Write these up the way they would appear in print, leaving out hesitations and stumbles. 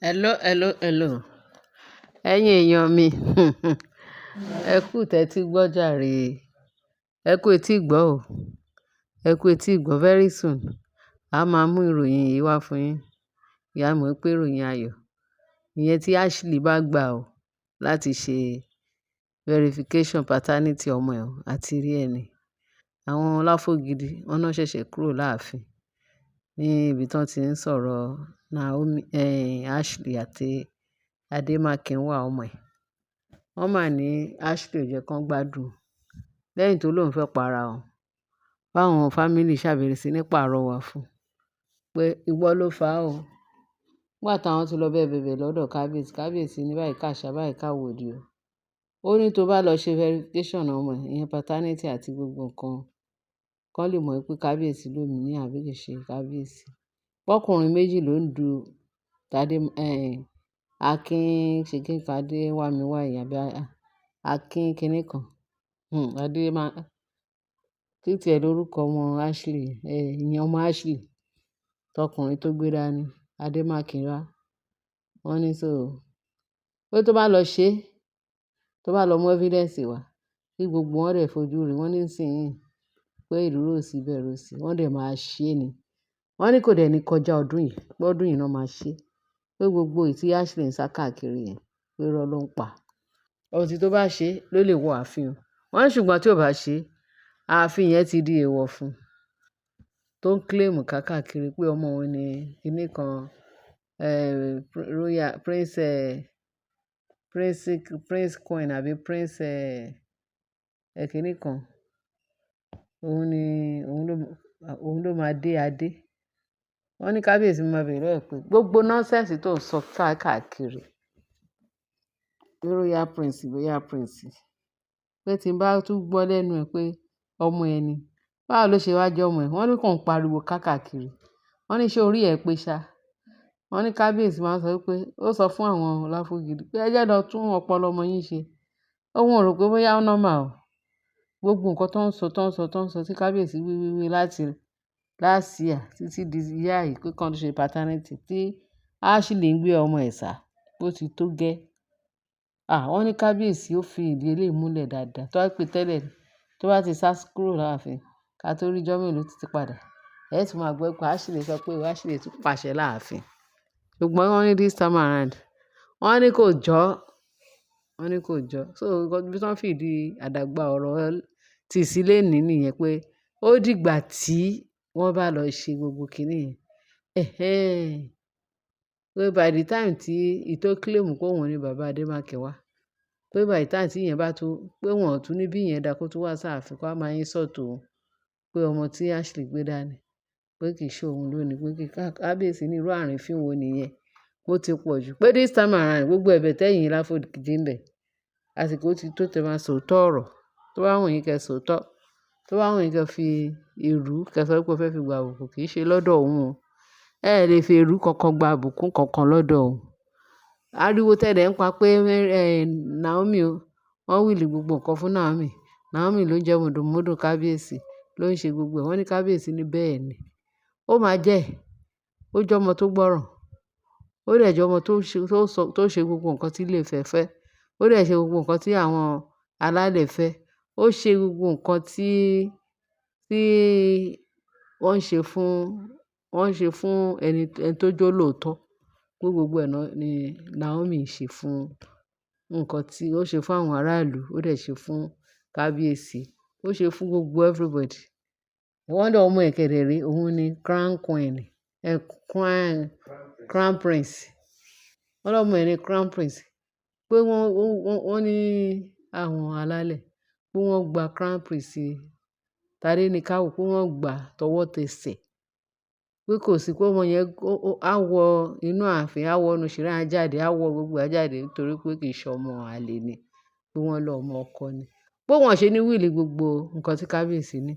Hello, hello, hello. Ẹ̀yin èèyàn mi, ẹ kú tẹ́tí gbọ́ jàre. Ẹ kú etí gbọ́ o. Ẹ kú etí gbọ́ very soon. A máa mú ìròyìn yìí wá fún yín. Ìyá mọ̀ pé ìròyìn ayọ̀. Ìyẹn tí Ashley bá gbà o láti ṣe verification paternity ọmọ ẹ̀ àti rí ẹni. Àwọn Ọláfógidi, wọ́n náà ṣẹ̀ṣẹ̀ kúrò láàfin ní ibi tí wọ́n ti ń sọ̀rọ̀ Naomi, Ashley àti Adémákinwá ọmọ ẹ̀. Wọ́n mà ní Ashley ò jẹ́ kán gbádùn lẹ́yìn tó lóun fẹ́ para òun. Báwọn family ṣàbẹ̀rẹ̀ sí ní pàrọwà fún pé ìwọ ló fà á o. Nígbà táwọn ti lọ bẹ̀bẹ̀ lọ́dọ̀ kábíyèsí, kábíyèsí ní báyìí káṣá báyìí káwòdì o. Ó ní tó bá lọ ṣe verification ọmọ ẹ̀, ìyẹn paternity àti gbogbo nǹkan, kán lè mọ̀ pé kábíyèsí lómi ní àbí kì í ṣe kábíyèsí. Pọ́kùnrin méjì ló ń du Tádé, Akin ṣe kí nǹkan Adéwámiwá yìí àbí Akin kíní kan. Kí tiẹ̀ lórúkọ ọmọ Ashley, ìyẹn ọmọ Ashley, tọkùnrin tó gbé dání, Adémákinwá. Wọ́n ní so pé tó bá lọ ṣe, tó bá lọ mú evidence wá, kí gbogbo wọn dẹ̀ fojú rí. Wọ́n ní nísìnyí pé ìdúró ò sí bẹ̀rù sí, wọ́n dẹ̀ máa ṣe ni. Wọ́n ní kò dẹ̀ ní kọjá ọdún yìí, pé ọdún yìí náà máa ṣe. Pé gbogbo èyí tí Ashley ń sá káàkiri yẹn, pé irọ́ ló ń pa. Ọtí tó bá ṣe ló lè wọ ààfin o. Wọ́n ní ṣùgbọ́n tí ò bá ṣe, ààfin yẹn ti di èèwọ̀ fún un. Tó ń claim káàkiri pé ọmọ òun ni kíní kan, royal prince queen àbí prince, kíní kan. Òun ló máa dé adé. Wọ́n ní kábíyèsí máa bèèrè lọ́wọ́ ẹ̀ pé gbogbo nonsense tó ń sọ káàkiri pé royal prince pé tí n bá tún gbọ́ lẹ́nu ẹ̀ pé ọmọ ẹ̀ ni, báwo ló ṣe wá jẹ́ ọmọ ẹ̀? Wọ́n ní kò ń pariwo káàkiri. Wọ́n ní ṣé orí ẹ̀ pé ṣá. Wọ́n ní kábíyèsí máa ń sọ pé ó sọ fún àwọn Ọláfógidi pé ẹ jẹ́ lọ tún ọpọlọ ọmọ yín ṣe. Òun ò rò pé bóyá ó normal o. Gbogbo nǹkan tó ń sọ tí kábíyèsí wí láti last year títí di year yìí pé kán ṣe paternity tí Ashley ń gbé ọmọ ẹ̀ sá, bó ti tó gẹ́. Wọ́n ní kábíyèsí ó fi ìdí eléyìí múlẹ̀ dáadáa. Tó bá pé tẹ́lẹ̀ tó bá ti sá kúrò láàfin, ká tó rí ọjọ́ mélòó títí padà. Ẹ tún máa gbọ́ pé Ashley sọ pé Ashley tún pàṣẹ láàfin. Ṣùgbọ́n wọ́n ní this time around, wọ́n ní kò jọ́. So bí wọ́n fi ìdí àdàgbà ọ̀rọ̀ tì sí lénìí nìyẹn pé ó dìgbà tí wọ́n bá lọ ṣe gbogbo kíní yẹn. Pé by the time tí ìtó claim pé òun ni bàbá Adémákinwá, pé by the time tí ìyẹn bá tún, pé wọ́n ò tún ní bí ìyẹn dá kó tún wá sáàfin kó máa insult òun pé ọmọ tí Ashley gbé dání, pé kì í ṣe òun lónìí, pé kí kábíyèsí ní irú àrífín wo nìyẹn. Ó ti pọ̀ jù. Pé this time around gbogbo ẹ̀bẹ̀ tẹ́yìn Ọláfógidi ń bẹ̀. Àsìkò ti tó tẹ máa sòótọ́ ọ̀rọ̀. Tó bá wù yín kẹ́ sòótọ́. Tó bá wù yín kẹ́ fi èrú kẹ́ sọ pé ó fẹ́ fi gba àbùkù, kì í ṣe lọ́dọ̀ òun o. Ẹ lè fi èrú kankan gba àbùkù kankan lọ́dọ̀ òun. Ariwo tẹ́lẹ̀ ń pa pé Naomi o, wọ́n wíìlì gbogbo nǹkan fún Naomi. Naomi ló ń jẹ́ mùdùnmúdù kábíyèsí, ló ń ṣe gbogbo ẹ̀. Wọ́n ní kábíyèsí ní bẹ́ẹ̀ ni. Ó máa jẹ́, ó jẹ́ ọmọ tó gbọ́ràn. Ó dẹ̀ jẹ́ ọmọ tó ṣe gbogbo nǹkan tí ilé Ifẹ̀ fẹ́. Ó dẹ̀ ṣe gbogbo nǹkan tí àwọn alálẹ̀ fẹ́. Ó ṣe gbogbo nǹkan tí wọ́n ṣe fún ẹni tó jólóòtọ́. Pé gbogbo ẹ̀ náà ni Naomi ṣe fún nǹkan tí ó ṣe fún àwọn aráàlú. Ó dẹ̀ ṣe fún kábíyèsí. Ó ṣe fún gbogbo everybody. Wọ́n ní ọmọ ẹ̀ kẹ̀dẹ̀ rèé, òun ni crown prince. Wọ́n ní ọmọ ẹ̀ ni crown prince. Pé wọ́n ní àwọn alálẹ̀ pé wọ́n gba crown prince Tádéníkáwò, pé wọ́n gbà tọwọ́ tẹsẹ̀. Pé kò sí pé ọmọ yẹn á wọ inú ààfin, á wọ inú ṣìrá jáde, á wọ gbogbo ẹ̀ jáde nítorí pé kì í ṣe ọmọ àlè ni. Pé wọ́n lọ ọmọ ọkọ ni. Pé wọ́n ṣe ní wíìlì gbogbo nǹkan tí kábíyèsí ní.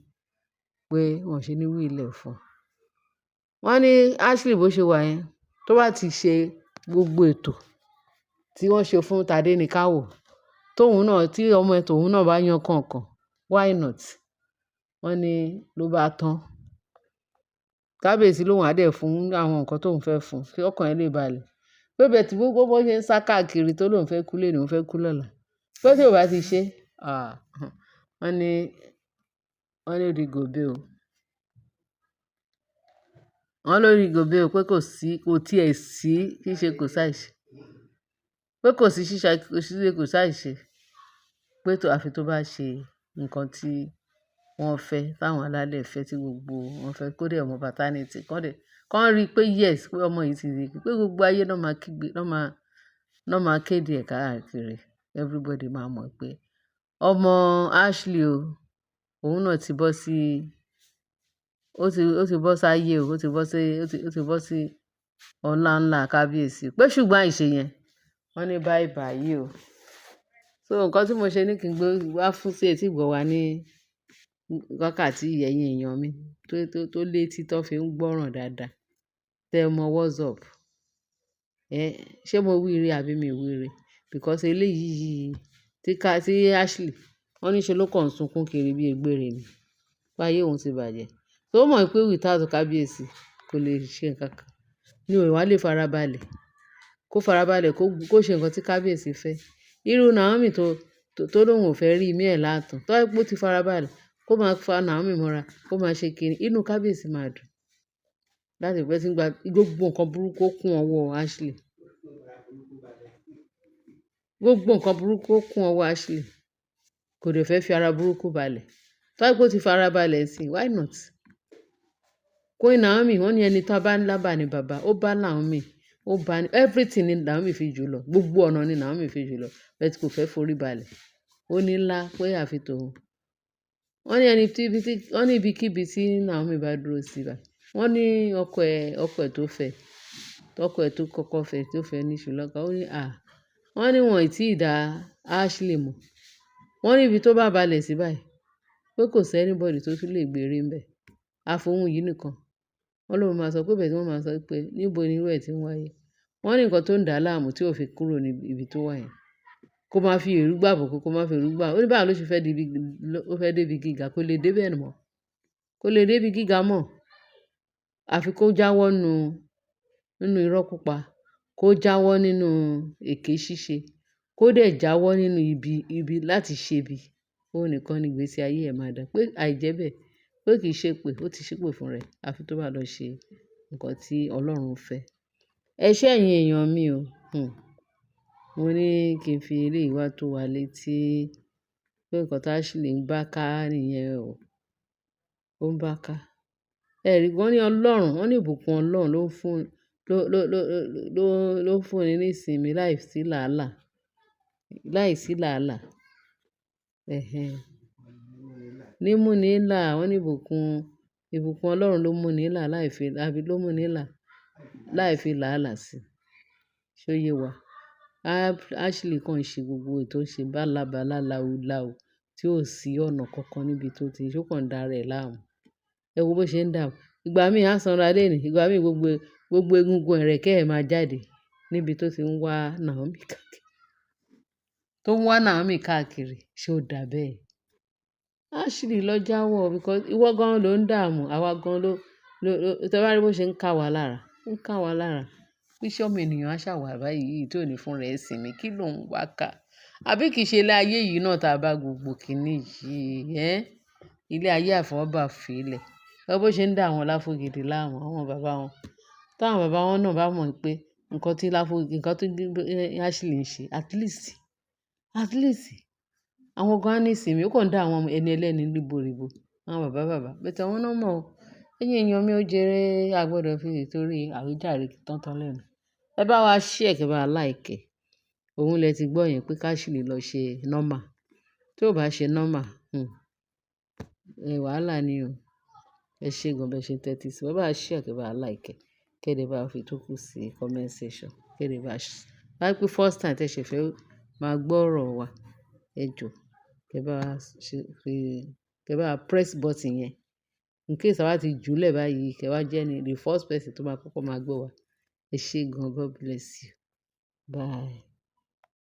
Pé wọ́n ṣe ní wíìlì ẹ̀ fún un. Wọ́n ní Ashley bó ṣe wà yẹn, tó bá ti ṣe gbogbo ètò tí wọ́n ṣe fún Tádéníkáwò, tí ọmọ ẹ̀ tòun náà bá yan kànkàn, why not? Wọ́n ní ló bá tán. Kábíyèsí lòun á dẹ̀ fún àwọn nǹkan tóun fẹ́ fún, kí ọkàn ẹ̀ lè balẹ̀. pé bẹ́ẹ̀ tí gbogbo bó ṣe ń sá káàkiri tó lóun fẹ́ kú lónìí, òun fẹ́ kú lọ́la. Pé tí ò bá ti ṣe, wọ́n ní wọ́n ní ó di gòbé o. Wọ́n ló di gòbé o pé kò tiẹ̀ sí ṣíṣe kò sáìṣe. Pé kò sí ṣíṣe kò sáìṣe. Pé àfi tó bá ṣe nǹkan tí wọ́n fẹ́, táwọn alálẹ̀ fẹ́ tí gbogbo wọn fẹ́ kó dẹ̀ mọ paternity. Kán rí pé yes, pé ọmọ yìí ti di pé gbogbo ayé náà máa kígbe, náà máa kéde ẹ̀ káàkiri. Everybody máa mọ̀ pé ọmọ Ashley o, òun náà ti bọ́ sí, ó ti bọ́ sáyé o, ó ti bọ́ sí ọlá ńlá kábíyèsí. Pé ṣùgbọ́n àìṣe yẹn, wọ́n ní bye bye o. So nǹkan tí mo ṣe ní kí n gbé wá fún sí etí ìgbọ́ wa ní wákàtí ẹ̀yin èèyàn mi tó létí tó fi ń gbọ́ràn dáadáa. Tẹ mọ what's up. Ṣé mo wíire àbí mi ò wíire? Because eléyìí tí Ashley, wọ́n ní ṣe ló kàn ń sunkún kiri bí egbére ni. Pé ayé òun ti bàjẹ́. So ó mọ̀ pé without kábíyèsí kò lè ṣe nǹkan kan. Ni òun wá lè farabalẹ̀. Kó farabalẹ̀ kó ṣe nǹkan tí kábíyèsí fẹ́. Irú Naomi tó lóun ò fẹ́ rí imí ẹ̀ látàn. Tó bá jẹ́ pé ó ti farabalẹ̀, kó máa fa Naomi mọ́ra, kó máa ṣe kíni, inú kábíyèsí máa dùn. Láti pé tí ń gba gbogbo nǹkan burúkú ó kún ọwọ́ Ashley. Gbogbo nǹkan burúkú ó kún ọwọ́ Ashley. Kò dẹ̀ fẹ́ fi ara burúkú balẹ̀. Tó bá jẹ́ pé ó ti farabalẹ̀ sí i, why not? Queen Naomi, wọ́n ní ẹni tó bá ń lábà ní bàbá, ó bá Naomi, ó bá ní everything ni Naomi fi jù lọ. Gbogbo ọ̀nà ni Naomi fi jù lọ. Bẹ́ẹ̀ tí kò fẹ́ forí balẹ̀. Ó ní ńlá pé àfi tòun. Wọ́n ní ibikíbi tí Naomi bá dúró sí báyìí. Wọ́n ní ọkọ ẹ̀ tó fẹ́, ọkọ ẹ̀ tó kọ́kọ́ fẹ́, tó fẹ́ ní Ṣùlọ́kà. Ó ní wọ́n ní wọn ì tí ì dá Ashley mọ̀. Wọ́n ní ibi tó bá balẹ̀ sí báyìí. Pé kò sí anybody tó tún lè gbèrè ńbẹ̀. Àfohùn yìí nìkan. Wọ́n ló máa sọ pé bẹ́ẹ̀ tí wọ́n máa sọ pé níbo ni irú ẹ̀ tí ń wáyé. Wọ́n ní nǹkan tó ń dà á láàmú tí ò fi kúrò ní ibi tó wà yẹn. Kó máa fi èrú gbà bùkún, kó máa fi èrú gbà. Ó ní báwo ló ṣe fẹ́ débi gíga, kó lè dé bẹ́ẹ̀ mọ́. Kó lè débi gíga mọ́. Àfi kó jáwọ́ nínú irọ́ pípa. Kó jáwọ́ nínú èké ṣíṣe. Kó dẹ̀ jáwọ́ nínú ibi láti ṣe ibi. Òun nìkan ni ìgbésí ayé ẹ̀ máa dà. Pé àìjẹ́bẹ̀, pé kì í ṣe pé ó ti ṣépè fún rẹ̀. Àfi tó bá lọ ṣe nǹkan tí Ọlọ́run fẹ́. Ẹ ṣé ẹ̀yin èèyàn mi o. Mo ní kí n fi eléyìí wá tó wa létí pé nǹkan tí Ashley ń bá ká nìyẹn o. Ó ń bá ká. Ẹ̀rí wọ́n ní Ọlọ́run, wọ́n ní ìbùkún Ọlọ́run ló ń fún ni ní ìsinmi láìsí làálàá. Láìsí làálàá. Ní mú ni là, wọ́n ní ìbùkún Ọlọ́run ló mú ni là ló mú ni là láì fi làálàá sí. Ṣé ó yé wa? Ashley kàn ṣe gbogbo ètò ṣe bálabàla láúláú tí ò sí ọ̀nà kankan níbi tó ti ṣe ó kàn dá rẹ̀ láàmú. Ẹ wo bó ṣe ń dààmú. Ìgbà míì á sanra léèní, ìgbà míì gbogbo egungun ẹ̀rẹ̀kẹ́ ẹ̀ máa jáde níbi tó ti ń wá Naomi káàkiri. Tó ń wá Naomi káàkiri. Ṣé ó dà bẹ́ẹ̀? Ashley lọ jáwọ́ because ìwọ gan ló ń dààmú. Àwa gan tẹ bá rí bó ṣe ń ká wa lára. Ó ń ká wa lára. Bí iṣẹ́ ọmọ ènìyàn á ṣàwà báyìí tí ò ní fún rẹ̀ sinmi. Kí ló ń wá ká? Àbí kì í ṣe ilé ayé yìí náà tá a bá gbogbo kìíní yìí. Ilé ayé àfọwọ́bà fìlẹ̀. Ẹ wo bó ṣe ń dà àwọn Láfógèdè láàmú, àwọn bàbá wọn. Táwọn bàbá wọn náà bá mọ̀ pé nǹkan tí Ashley ń ṣe, at least àwọn gan á ní ìsinmi. Ó kàn dá àwọn ẹni ẹlẹ́ni ríboríbo. Àwọn bàbá. Bẹ́ẹ̀ àwọn náà mọ̀ o. Ẹ̀yin èèyàn mi ó jèrè, a gbọdọ̀ fi nítorí àwíjàre tán lẹ́nu. Ẹ bá wa share, kí ẹ bá like. Òun lẹ ti gbọ́ yẹn pé Ashley lọ ṣe normal. Tí ò bá ṣe normal, wàhálà ni o. Ẹ ṣé gan bẹ́ẹ̀ ṣe ń tẹ́tí sí. Ẹ bá share, kí ẹ bá like. Kí ẹ dẹ̀ bá fi tó kù sí comment section. Kí ẹ dẹ̀ bá pé first time tẹ́ ṣe fẹ́ máa gbọ́ ọ̀rọ̀ wa. Ẹ jọ̀ọ́. Kí ẹ bá press button yẹn. In case àwa ti jùlẹ̀ báyìí, kí ẹ wá jẹ́ the first person tó máa kọ́kọ́ máa gbọ́ wa. Ẹ ṣé gan, God bless you. Bye.